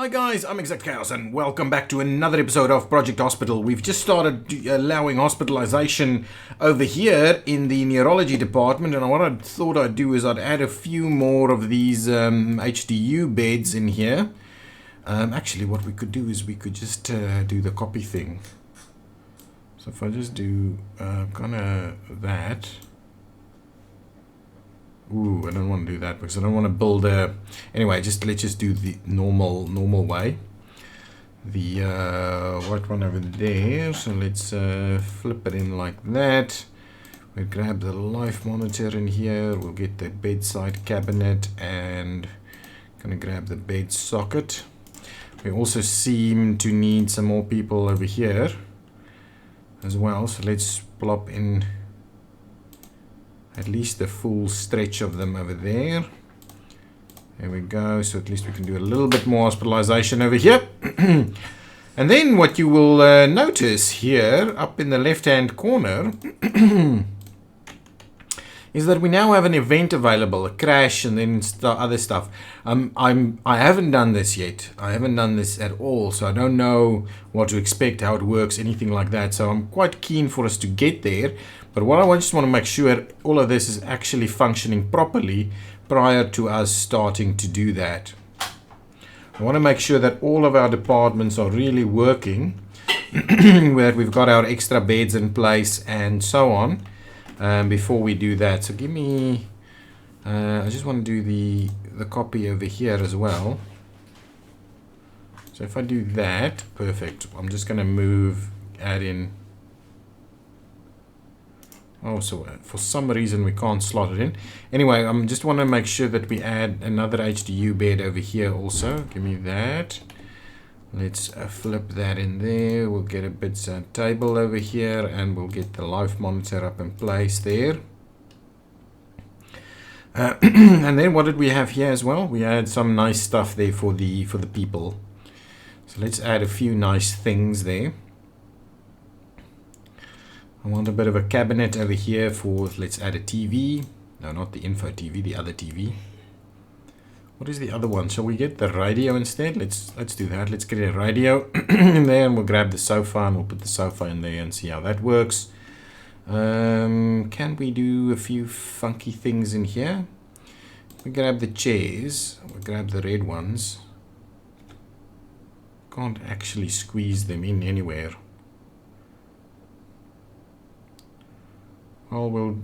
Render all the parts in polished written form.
Hi guys, I'm ExactChaos and welcome back to another episode of Project Hospital. We've just started allowing hospitalization over here in the neurology department, and what I thought I'd do is I'd add a few more of these HDU beds in here. Actually, what we could do is we could just do the copy thing. So if I just do kind of that. Ooh, I don't want to do that because I don't want to build a... Anyway, let's just do the normal way. The white one over there. So let's flip it in like that. We'll grab the life monitor in here. We'll get the bedside cabinet and gonna grab the bed socket. We also seem to need some more people over here as well. So let's plop in at least the full stretch of them over there. There we go. So at least we can do a little bit more hospitalization over here. And then what you will notice here up in the left hand corner is that we now have an event available, a crash and then other stuff. I haven't done this yet. I haven't done this at all, so I don't know what to expect, how it works, anything like that. So I'm quite keen for us to get there. But what I just want to make sure all of this is actually functioning properly prior to us starting to do that. I want to make sure that all of our departments are really working, that we've got our extra beds in place and so on. Before we do that, so give me I just want to do the copy over here as well. So if I do that, perfect. I'm just going to add in. Oh, so for some reason we can't slot it in. Anyway, I just want to make sure that we add another HDU bed over here also. Give me that. Let's flip that in there. We'll get a bedside table over here and we'll get the life monitor up in place there. And then what did we have here as well? We had some nice stuff there for the people. So let's add a few nice things there. I want a bit of a cabinet over here for, let's add a TV. No, not the info TV, the other TV. What is the other one? Shall we get the radio instead? Let's do that. Let's get a radio in there and we'll grab the sofa and we'll put the sofa in there and see how that works. Can we do a few funky things in here? We grab the chairs. We'll grab the red ones. Can't actually squeeze them in anywhere. Well, we'll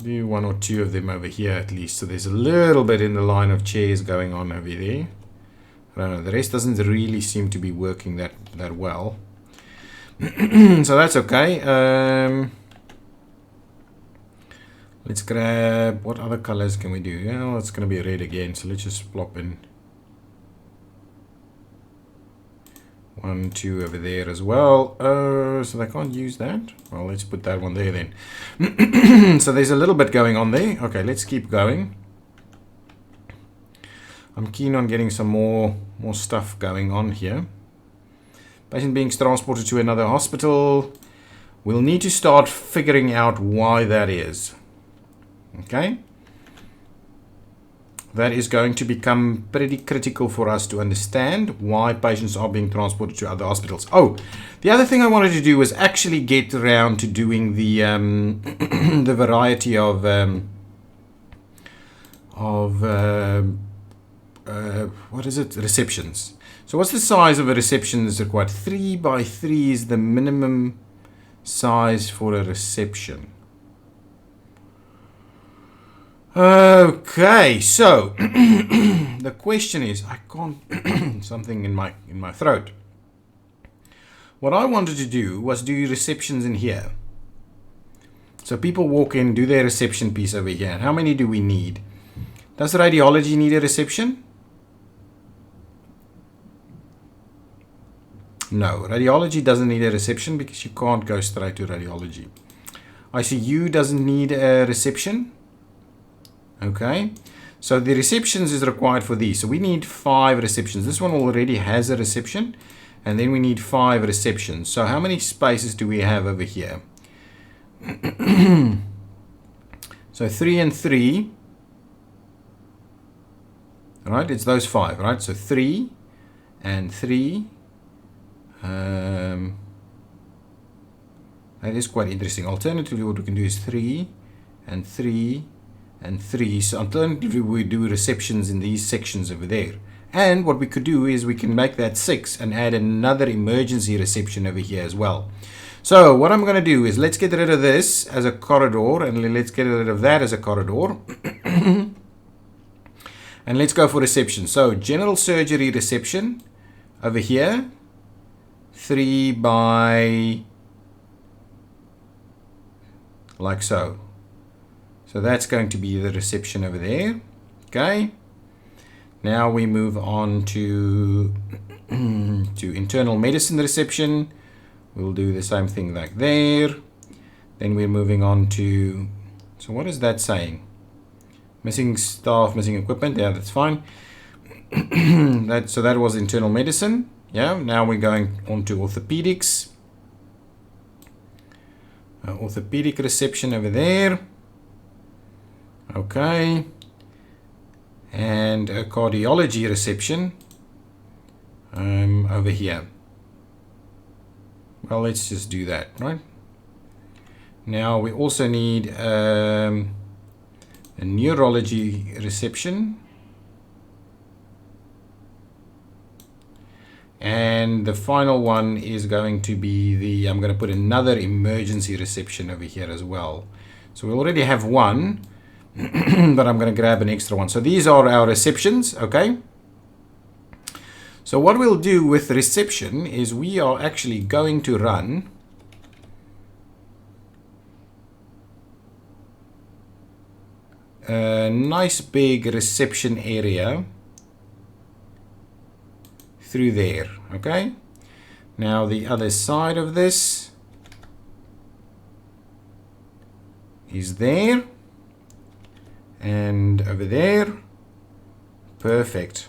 do one or two of them over here at least. So there's a little bit in the line of chairs going on over there. I don't know. The rest doesn't really seem to be working that well. So that's okay. Let's grab... What other colors can we do? Yeah, well, it's going to be red again. So let's just plop in 1, 2 over there as well. So they can't use that. Well, let's put that one there then. So there's a little bit going on there. Okay, let's keep going. I'm keen on getting some more stuff going on here. Patient being transported to another hospital. We'll need to start figuring out why that is. Okay? That is going to become pretty critical for us to understand why patients are being transported to other hospitals. Oh, the other thing I wanted to do was actually get around to doing the the variety of what is it? Receptions. So what's the size of a reception that's required? 3 by 3 is the minimum size for a reception. Okay, so the question is, I can't something in my throat. What I wanted to do was do receptions in here. So people walk in, do their reception piece over here. How many do we need? Does radiology need a reception? No, radiology doesn't need a reception because you can't go straight to radiology. ICU doesn't need a reception. Okay, so the receptions is required for these. So we need 5 receptions. This one already has a reception. And then we need 5 receptions. So how many spaces do we have over here? So 3 and 3. All right, it's those 5, right? So 3 and 3. That is quite interesting. Alternatively, what we can do is 3 and 3 and 3. So alternatively, we do receptions in these sections over there. And what we could do is we can make that 6 and add another emergency reception over here as well. So what I'm going to do is let's get rid of this as a corridor, and let's get rid of that as a corridor. And let's go for reception. So general surgery reception over here, 3 by like so. So that's going to be the reception over there. Okay. Now we move on to internal medicine reception. We'll do the same thing like there. Then we're moving on to, so what is that saying? Missing staff, missing equipment. Yeah, that's fine. So that was internal medicine. Yeah, now we're going on to orthopedics. Orthopedic reception over there. Okay. And a cardiology reception over here. Well, let's just do that, right? Now we also need a neurology reception. And the final one is going to be the, I'm going to put another emergency reception over here as well. So we already have one, but I'm going to grab an extra one. So these are our receptions, okay? So what we'll do with reception is we are actually going to run a nice big reception area through there, okay? Now the other side of this is there and over there. Perfect.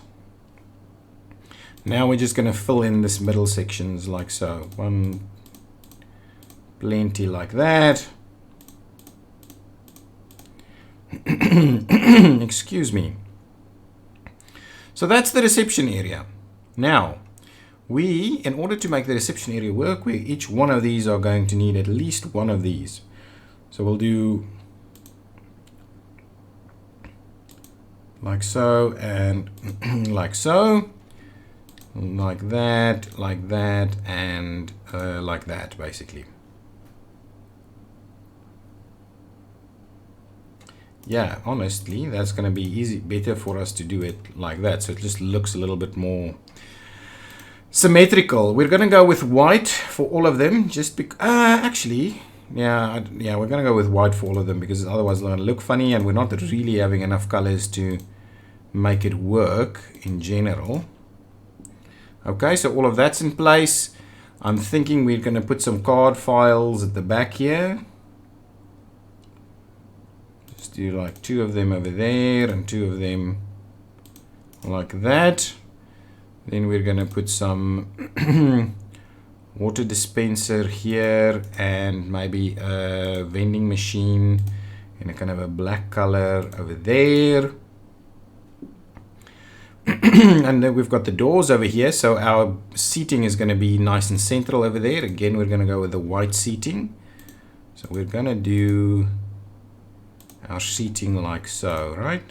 Now we're just going to fill in this middle sections like so. One, plenty like that. Excuse me. So that's the reception area. Now, in order to make the reception area work, each one of these are going to need at least one of these. So we'll do like so and like so. Like that, and like that, basically. Yeah, honestly, that's going to be better for us to do it like that. So it just looks a little bit more symmetrical. We're going to go with white for all of them, just because, actually, yeah, we're going to go with white for all of them because otherwise they're going to look funny and we're not really having enough colors to make it work in general. Okay, so all of that's in place. I'm thinking we're going to put some card files at the back here. Just do like 2 of them over there and 2 of them like that. Then we're going to put some water dispenser here and maybe a vending machine in a kind of a black color over there. And then we've got the doors over here, so our seating is going to be nice and central over there. Again, we're going to go with the white seating. So we're going to do our seating like so, right?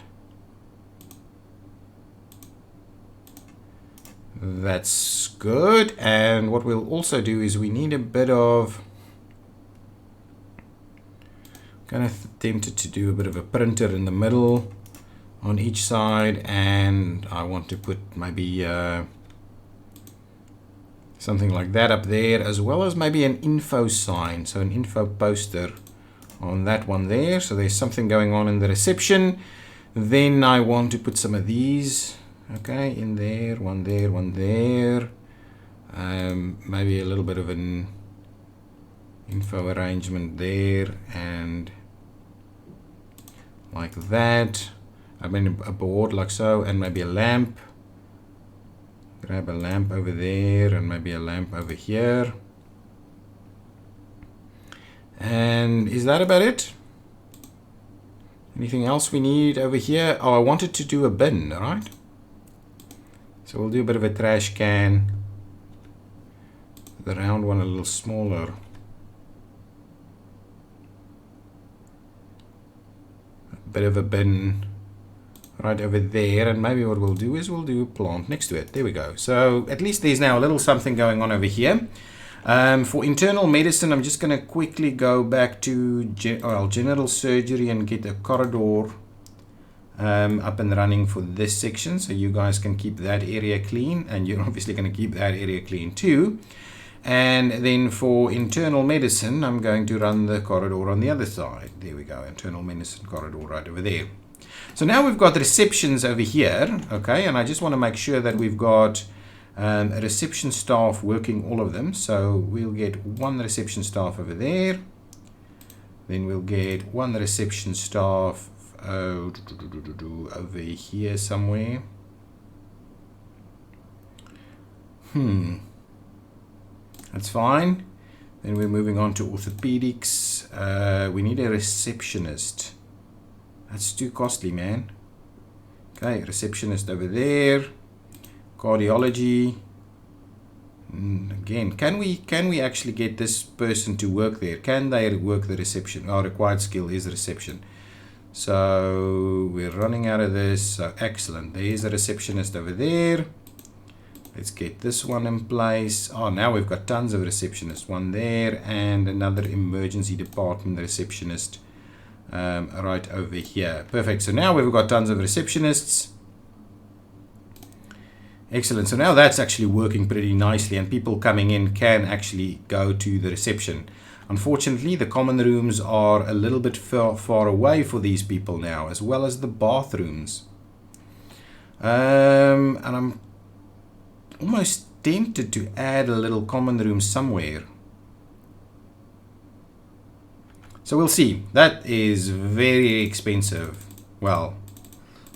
That's good. And what we'll also do is we need a bit of, kind of tempted to do a bit of a printer in the middle on each side, and I want to put maybe something like that up there, as well as maybe an info sign, so an info poster on that one there. So there's something going on in the reception. Then I want to put some of these, okay, in there, one there, one there. Maybe a little bit of an info arrangement there, and like that. I mean a board like so, and maybe a lamp. Grab a lamp over there and maybe a lamp over here. And is that about it? Anything else we need over here? Oh, I wanted to do a bin, right? So we'll do a bit of a trash can. The round one a little smaller. A bit of a bin right over there, and maybe what we'll do is we'll do a plant next to it. There we go. So at least there's now a little something going on over here. For internal medicine, I'm just going to quickly go back to general surgery and get a corridor up and running for this section, so you guys can keep that area clean, and you're obviously going to keep that area clean too. And then for internal medicine, I'm going to run the corridor on the other side. There we go, internal medicine corridor right over there. So now we've got receptions over here, okay, and I just want to make sure that we've got a reception staff working all of them. So we'll get one reception staff over there, then we'll get one reception staff over here somewhere. That's fine. Then we're moving on to orthopedics. We need a receptionist. That's too costly, man. Okay, receptionist over there. Cardiology. Again, can we actually get this person to work there? Can they work the reception? Our required skill is reception. So we're running out of this. So excellent. There's a receptionist over there. Let's get this one in place. Oh, now we've got tons of receptionists. One there and another emergency department receptionist right over here. Perfect. So now we've got tons of receptionists. Excellent. So now that's actually working pretty nicely, and people coming in can actually go to the reception. Unfortunately, the common rooms are a little bit far away for these people now, as well as the bathrooms. And I'm almost tempted to add a little common room somewhere. So we'll see. That is very expensive. Well,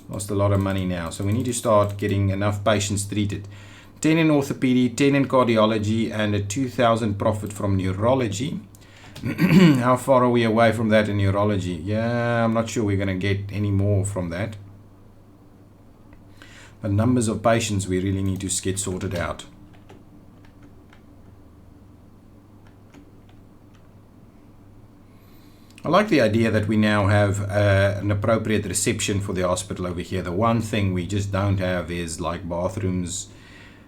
lost a lot of money now. So we need to start getting enough patients treated. 10 in orthopedic, 10 in cardiology, and a 2,000 profit from neurology. How far are we away from that in neurology? Yeah, I'm not sure we're going to get any more from that. But numbers of patients we really need to get sorted out. I like the idea that we now have an appropriate reception for the hospital over here. The one thing we just don't have is like bathrooms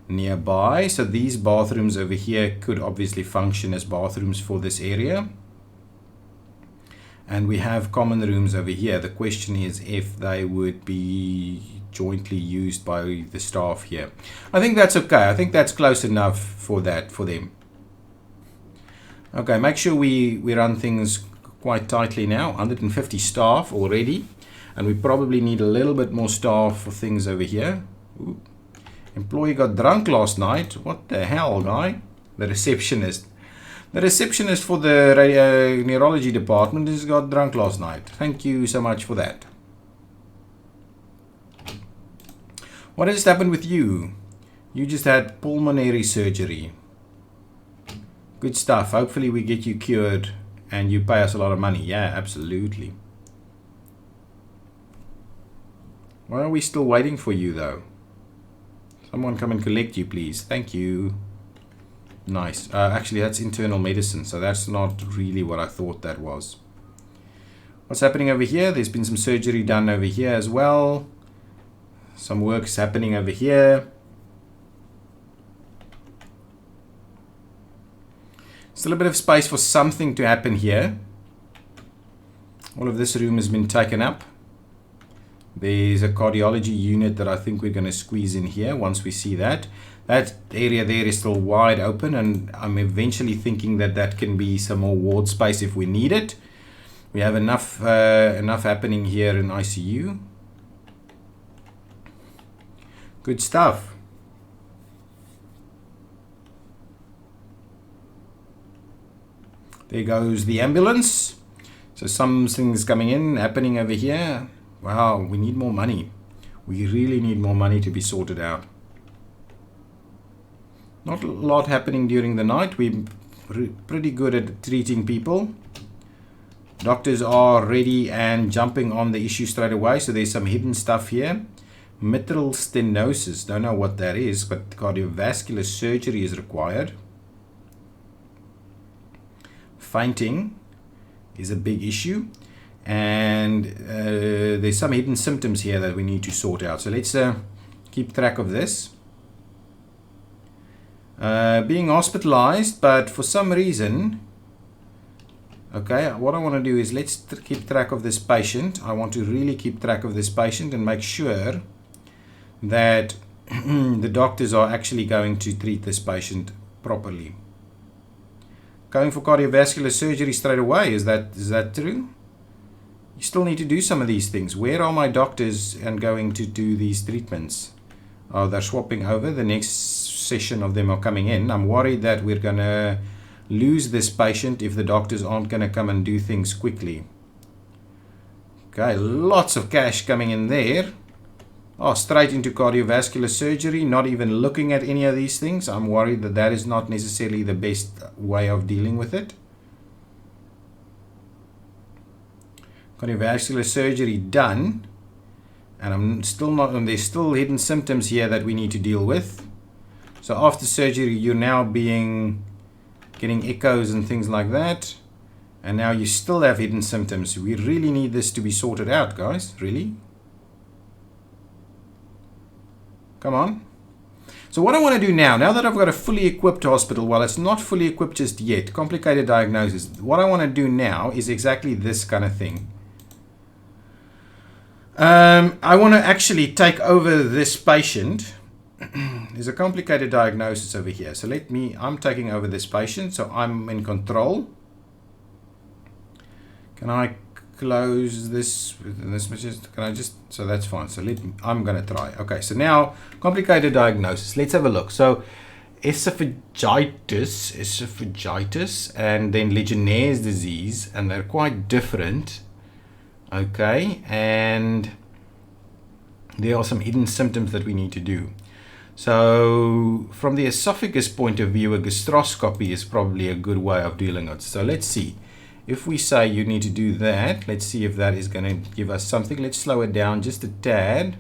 nearby. So these bathrooms over here could obviously function as bathrooms for this area. And we have common rooms over here. The question is if they would be jointly used by the staff here. I think that's okay. I think that's close enough for that, for them. Okay, make sure we run things quite tightly now. 150 staff already. And we probably need a little bit more staff for things over here. Ooh. Employee got drunk last night. What the hell, guy? The receptionist. The receptionist for the neurology department has got drunk last night. Thank you so much for that. What has happened with you? You just had pulmonary surgery. Good stuff. Hopefully we get you cured and you pay us a lot of money. Yeah, absolutely. Why are we still waiting for you though? Someone come and collect you, please. Thank you. Nice. Actually, that's internal medicine, so that's not really what I thought that was. What's happening over here? There's been some surgery done over here as well. Some work's happening over here. Still a bit of space for something to happen here. All of this room has been taken up. There's a cardiology unit that I think we're going to squeeze in here once we see that. That area there is still wide open, and I'm eventually thinking that that can be some more ward space if we need it. We have enough happening here in ICU. Good stuff. There goes the ambulance. So some things coming in, happening over here. Wow, we need more money. We really need more money to be sorted out. Not a lot happening during the night. We're pretty good at treating people. Doctors are ready and jumping on the issue straight away. So there's some hidden stuff here. Mitral stenosis, don't know what that is, but cardiovascular surgery is required. Fainting is a big issue, and there's some hidden symptoms here that we need to sort out. So let's keep track of this. Being hospitalized, but for some reason, okay, what I want to do is let's keep track of this patient. I want to really keep track of this patient and make sure that the doctors are actually going to treat this patient properly. Going for cardiovascular surgery straight away, is that true? You still need to do some of these things. Where are my doctors and going to do these treatments? Oh, they're swapping over. The next session of them are coming in. I'm worried that we're going to lose this patient if the doctors aren't going to come and do things quickly. Okay, lots of cash coming in there. Oh, straight into cardiovascular surgery, not even looking at any of these things. I'm worried that that is not necessarily the best way of dealing with it. Cardiovascular surgery done. And I'm still not, and there's still hidden symptoms here that we need to deal with. So after surgery, you're now getting echoes and things like that. And now you still have hidden symptoms. We really need this to be sorted out, guys. Really? Come on. So what I want to do now that I've got a fully equipped hospital, well, it's not fully equipped just yet, complicated diagnosis. What I want to do now is exactly this kind of thing. I want to actually take over this patient. There's a complicated diagnosis over here. So I'm taking over this patient, so I'm in control. Can I close this within this message? Can I just, so that's fine. So I'm going to try. Okay, so now complicated diagnosis. Let's have a look. So esophagitis, and then Legionnaire's disease, and they're quite different. Okay, and there are some hidden symptoms that we need to do. So from the esophagus point of view, a gastroscopy is probably a good way of dealing with it. So let's see. If we say you need to do that, let's see if that is going to give us something. Let's slow it down just a tad.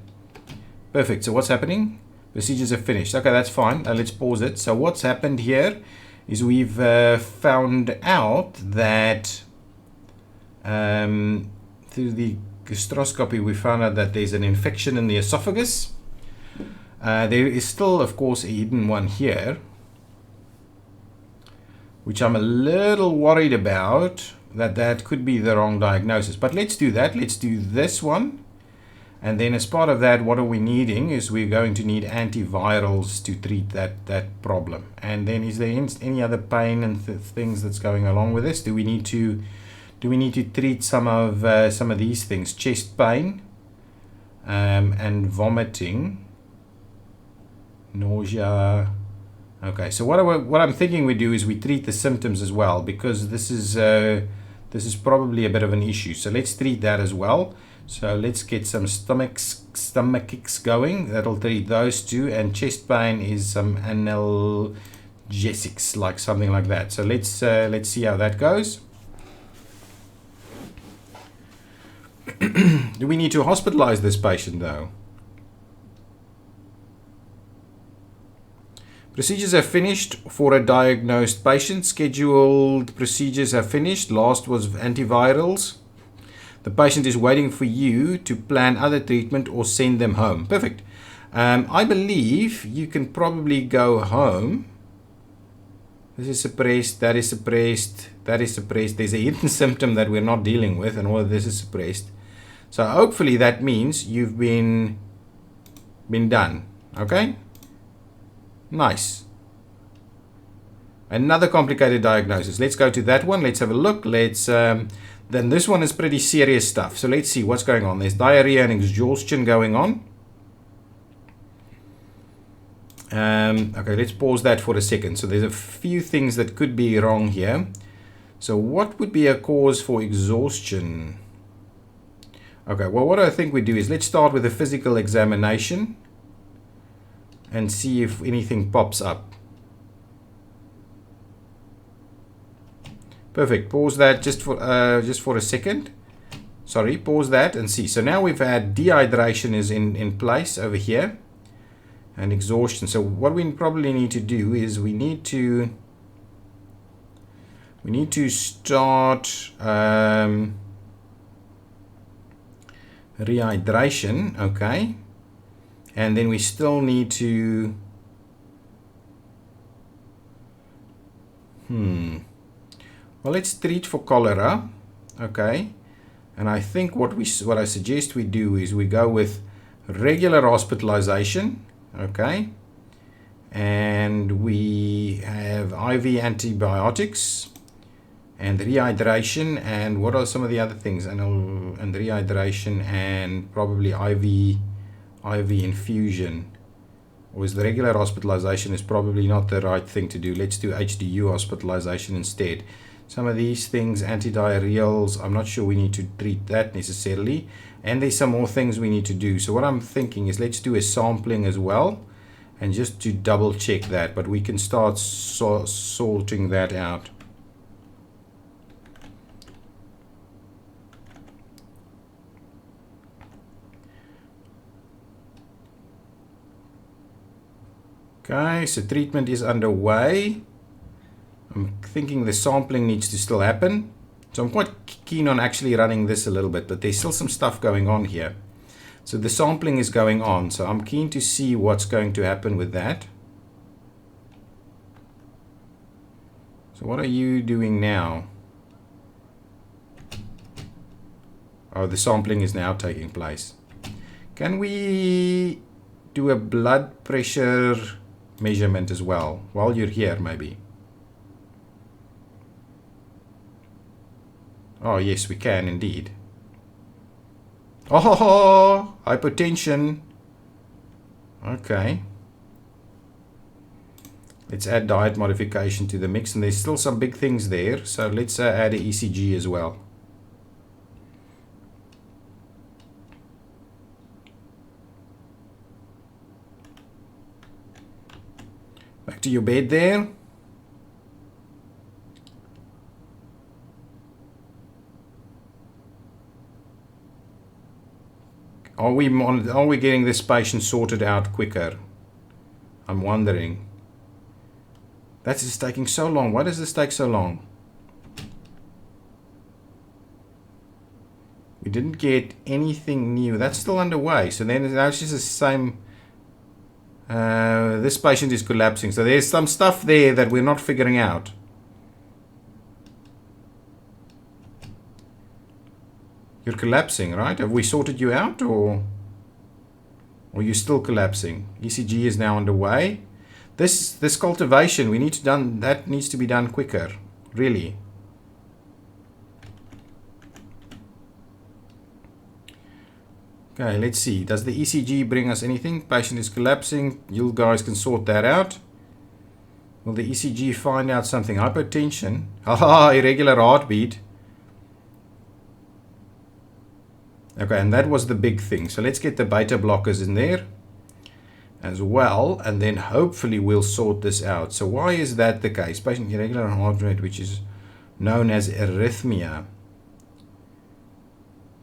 Perfect. So what's happening? Procedures are finished. Okay, that's fine. Let's pause it. So what's happened here is we've found out that through the gastroscopy, we found out that there's an infection in the esophagus. There is still, of course, a hidden one here, which I'm a little worried about, that could be the wrong diagnosis. But let's do that. Let's do this one. And then as part of that, what are we needing is we're going to need antivirals to treat that problem. And then is there any other pain and things that's going along with this? Do we need to treat some of these things? Chest pain and vomiting, nausea. Okay, so what I'm thinking we do is we treat the symptoms as well, because this is probably a bit of an issue. So let's treat that as well. So let's get some stomach aches going. That'll treat those two, and chest pain is some analgesics, like something like that. So let's see how that goes. Do we need to hospitalize this patient though? Procedures are finished for a diagnosed patient. Scheduled procedures are finished. Last was antivirals. The patient is waiting for you to plan other treatment or send them home. Perfect. I believe you can probably go home. This is suppressed. That is suppressed. That is suppressed. There's a hidden symptom that we're not dealing with, and all of this is suppressed. So hopefully that means you've been done. Okay? Nice. Another complicated diagnosis. Let's go to that one. Let's have a look. Then this one is pretty serious stuff. So let's see what's going on. There's diarrhea and exhaustion going on. Okay, let's pause that for a second. So there's a few things that could be wrong here. So what would be a cause for exhaustion? Okay, well, what I think we do is let's start with a physical examination and see if anything pops up. Perfect. Pause that just for a second. Sorry, pause that and see. So now we've had dehydration is in place over here, and exhaustion. So what we probably need to do is we need to start rehydration, okay, and then we still need to well, let's treat for cholera, okay. And I think what I suggest we do is we go with regular hospitalization, okay, and we have IV antibiotics and rehydration, and what are some of the other things? And rehydration and probably IV infusion. Or is the regular hospitalization is probably not the right thing to do. Let's do HDU hospitalization instead. Some of these things, antidiarrheals, I'm not sure we need to treat that necessarily. And there's some more things we need to do. So what I'm thinking is let's do a sampling as well, and just to double check that. But we can start sorting that out. Okay, so treatment is underway. I'm thinking the sampling needs to still happen. So I'm quite keen on actually running this a little bit, but there's still some stuff going on here. So the sampling is going on, so I'm keen to see what's going to happen with that. So what are you doing now? Oh, the sampling is now taking place. Can we do a blood pressure measurement as well while you're here, maybe? Oh yes, we can indeed. Oh, hypertension. Okay, let's add diet modification to the mix, and there's still some big things there, so let's add an ECG as well. Back to your bed there. Are we getting this patient sorted out quicker? I'm wondering. That is taking so long. Why does this take so long? We didn't get anything new. That's still underway. So then now it's just the same. This patient is collapsing. So there's some stuff there that we're not figuring out. You're collapsing, right? Have we sorted you out, or are you still collapsing? ECG is now underway. This cultivation, we need to that needs to be done quicker, really. Okay, let's see. Does the ECG bring us anything? Patient is collapsing. You guys can sort that out. Will the ECG find out something? Hypertension. Haha, irregular heartbeat. Okay, and that was the big thing. So let's get the beta blockers in there as well, and then hopefully we'll sort this out. So why is that the case? Patient irregular heart rate, which is known as arrhythmia.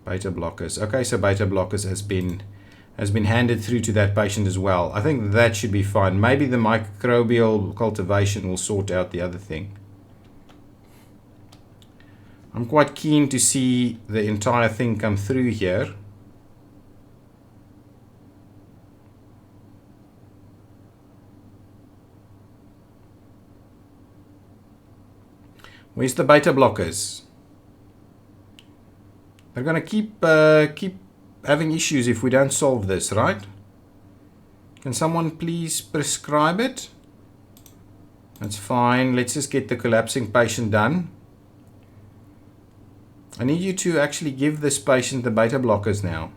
Beta blockers. Okay, so beta blockers has been handed through to that patient as well. I think that should be fine. Maybe the microbial cultivation will sort out the other thing. I'm quite keen to see the entire thing come through here. Where's the beta blockers? They're going to keep having issues if we don't solve this, right? Can someone please prescribe it? That's fine. Let's just get the collapsing patient done. I need you to actually give this patient the beta blockers now.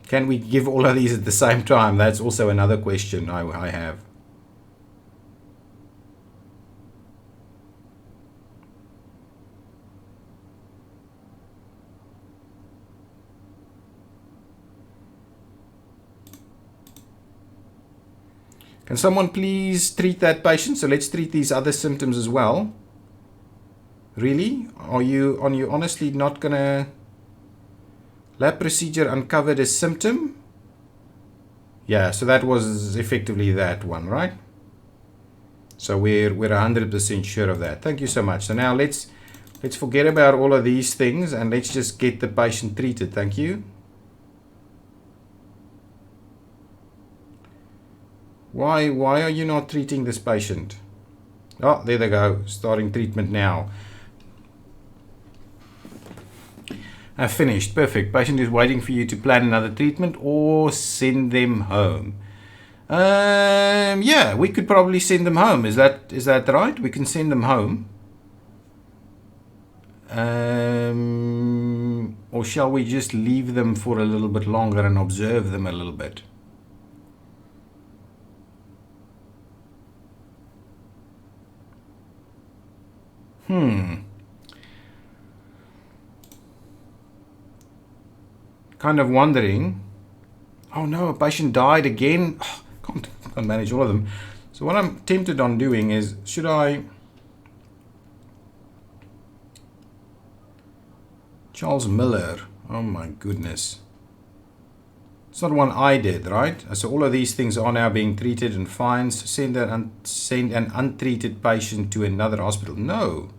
Can we give all of these at the same time? That's also another question I have. Can someone please treat that patient? So let's treat these other symptoms as well. Really? Are you honestly not gonna Lab procedure uncovered a symptom. Yeah, so that was effectively that one, right? So we're 100% sure of that. Thank you so much. So now let's forget about all of these things and let's just get the patient treated. Thank you. Why are you not treating this patient? Oh, there they go. Starting treatment now. I've finished. Perfect. Patient is waiting for you to plan another treatment or send them home. Yeah, we could probably send them home. Is that right? We can send them home. Or shall we just leave them for a little bit longer and observe them a little bit? Kind of wondering. Oh no, a patient died again. Oh, can't manage all of them. So what I'm tempted on doing is, should I... Charles Miller. Oh my goodness. It's not one I did, right? So all of these things are now being treated and fines. Send an untreated patient to another hospital. No.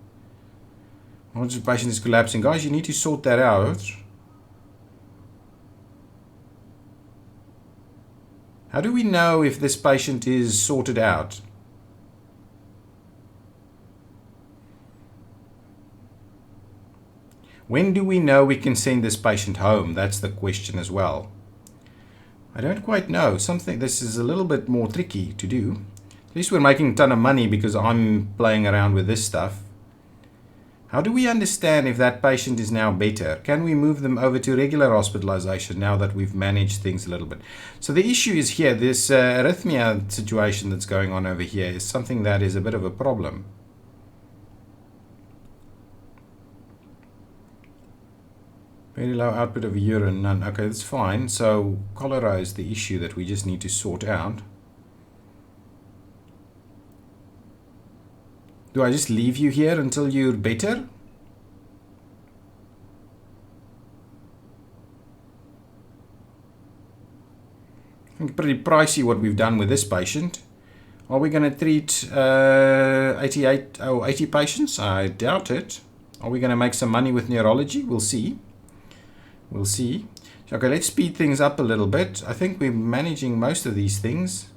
Once the patient is collapsing. Guys, you need to sort that out. How do we know if this patient is sorted out? When do we know we can send this patient home? That's the question as well. I don't quite know. This is a little bit more tricky to do. At least we're making a ton of money because I'm playing around with this stuff. How do we understand if that patient is now better? Can we move them over to regular hospitalization now that we've managed things a little bit? So the issue is here, this arrhythmia situation that's going on over here is something that is a bit of a problem. Very low output of urine, none. Okay, that's fine. So cholera is the issue that we just need to sort out. Do I just leave you here until you're better? I think pretty pricey what we've done with this patient. Are we going to treat 80 patients? I doubt it. Are we going to make some money with neurology? We'll see. We'll see. Okay, let's speed things up a little bit. I think we're managing most of these things.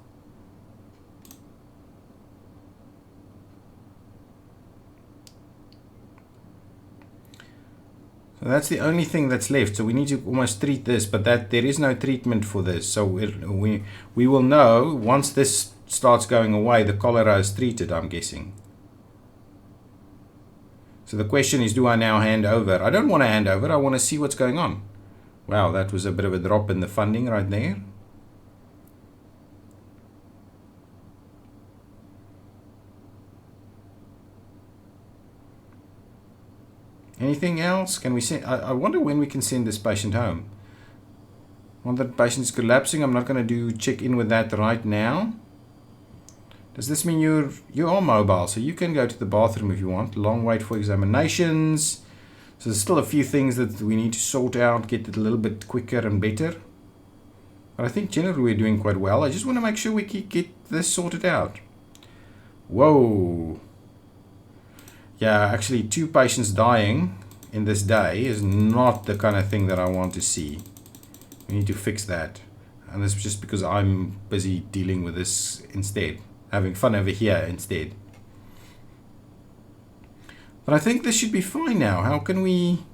So that's the only thing that's left. So we need to almost treat this, but there is no treatment for this. So we will know once this starts going away, the cholera is treated, I'm guessing. So the question is, do I now hand over? I don't want to hand over. I want to see what's going on. Wow, that was a bit of a drop in the funding right there. Anything else? Can we send? I wonder when we can send this patient home. One that patient is collapsing. I'm not going to check in with that right now. Does this mean you are mobile? So you can go to the bathroom if you want. Long wait for examinations. So there's still a few things that we need to sort out, get it a little bit quicker and better. But I think generally we're doing quite well. I just want to make sure we get this sorted out. Whoa. Yeah, actually 2 patients dying in this day is not the kind of thing that I want to see. We need to fix that. And this is just because I'm busy dealing with this instead. Having fun over here instead. But I think this should be fine now. How can we...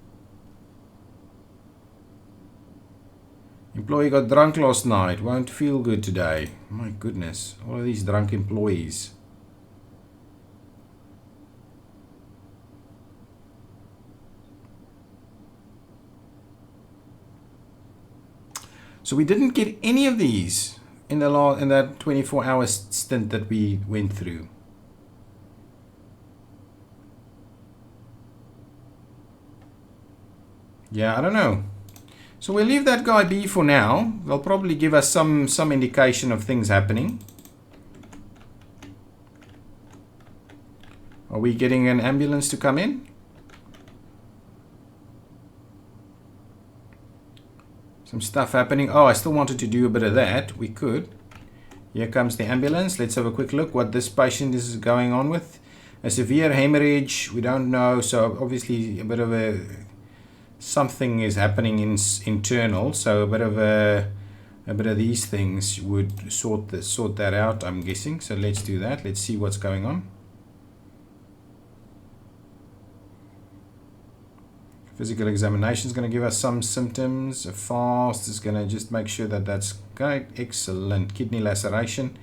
Employee got drunk last night. Won't feel good today. My goodness. All of these drunk employees. So we didn't get any of these in that 24-hour stint that we went through. Yeah, I don't know. So we'll leave that guy be for now. They'll probably give us some indication of things happening. Are we getting an ambulance to come in? Some stuff happening. Oh, I still wanted to do a bit of that. We could. Here comes the ambulance. Let's have a quick look what this patient is going on with. A severe hemorrhage. We don't know. So obviously a bit of a something is happening in internal. So a bit of these things would sort that out, I'm guessing. So let's do that. Let's see what's going on. Physical examination is going to give us some symptoms. A fast is going to just make sure that that's great. Excellent. Kidney laceration.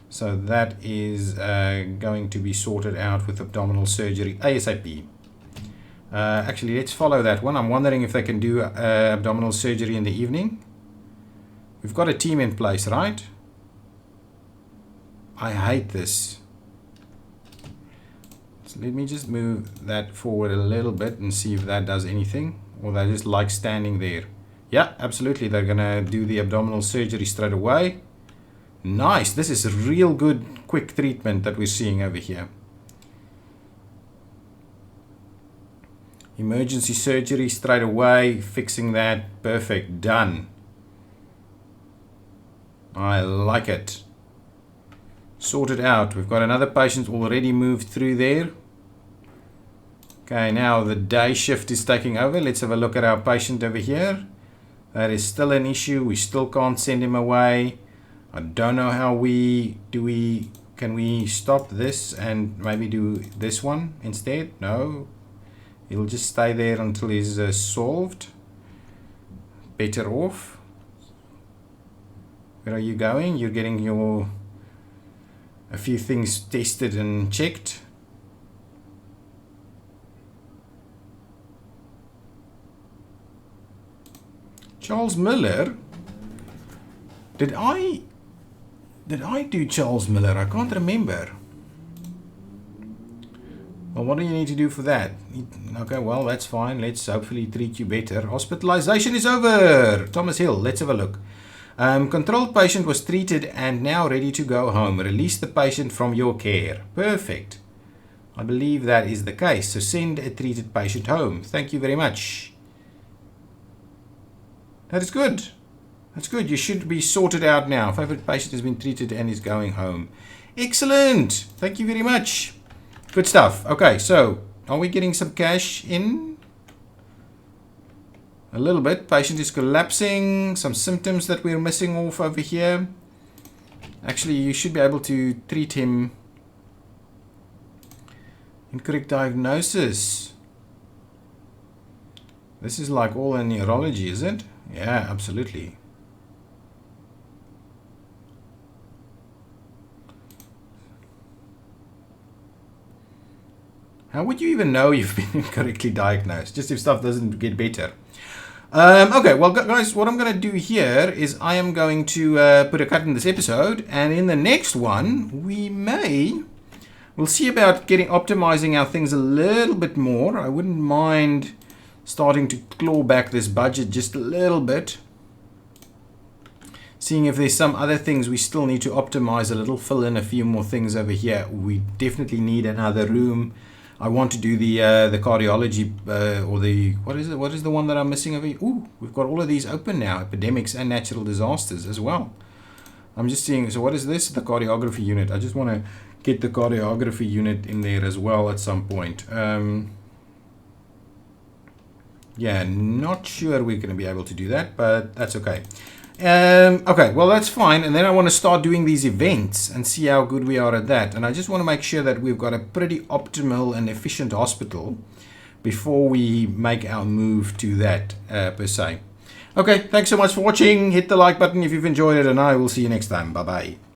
So that is going to be sorted out with abdominal surgery ASAP. Actually, let's follow that one. I'm wondering if they can do abdominal surgery in the evening. We've got a team in place, right? I hate this. So let me just move that forward a little bit and see if that does anything. Or they just like standing there. Yeah, absolutely. They're going to do the abdominal surgery straight away. Nice. This is a real good quick treatment that we're seeing over here. Emergency surgery straight away. Fixing that. Perfect. Done. I like it. Sorted out. We've got another patient already moved through there. Okay, now the day shift is taking over. Let's have a look at our patient over here. That is still an issue. We still can't send him away. I don't know how can we stop this and maybe do this one instead? No. He'll just stay there until he's solved. Better off. Where are you going? You're getting a few things tested and checked. Charles Miller? Did I do Charles Miller? I can't remember. Well, what do you need to do for that? Okay, well, that's fine. Let's hopefully treat you better. Hospitalization is over. Thomas Hill, let's have a look. Controlled patient was treated and now ready to go home. Release the patient from your care. Perfect. I believe that is the case. So send a treated patient home. Thank you very much. That is good. That's good. You should be sorted out now. Favorite patient has been treated and is going home. Excellent. Thank you very much. Good stuff. Okay, so are we getting some cash in? A little bit. Patient is collapsing. Some symptoms that we're missing off over here. Actually, you should be able to treat him. Incorrect diagnosis. This is like all in neurology, is it? Yeah, absolutely. How would you even know you've been incorrectly diagnosed? Just if stuff doesn't get better. Okay, well, guys, what I'm going to do here is I am going to put a cut in this episode. And in the next one, we'll see about optimizing our things a little bit more. I wouldn't mind starting to claw back this budget just a little bit. Seeing if there's some other things we still need to optimize a little, fill in a few more things over here. We definitely need another room. I want to do the cardiology or the, what is the one that I'm missing over here? Ooh, we've got all of these open now, epidemics and natural disasters as well. I'm just seeing, so what is this? The cardiography unit. I just want to get the cardiography unit in there as well at some point. Yeah, not sure we're going to be able to do that, but that's okay. Okay, well, that's fine. And then I want to start doing these events and see how good we are at that. And I just want to make sure that we've got a pretty optimal and efficient hospital before we make our move to that per se. Okay, thanks so much for watching. Hit the like button if you've enjoyed it, and I will see you next time. Bye-bye.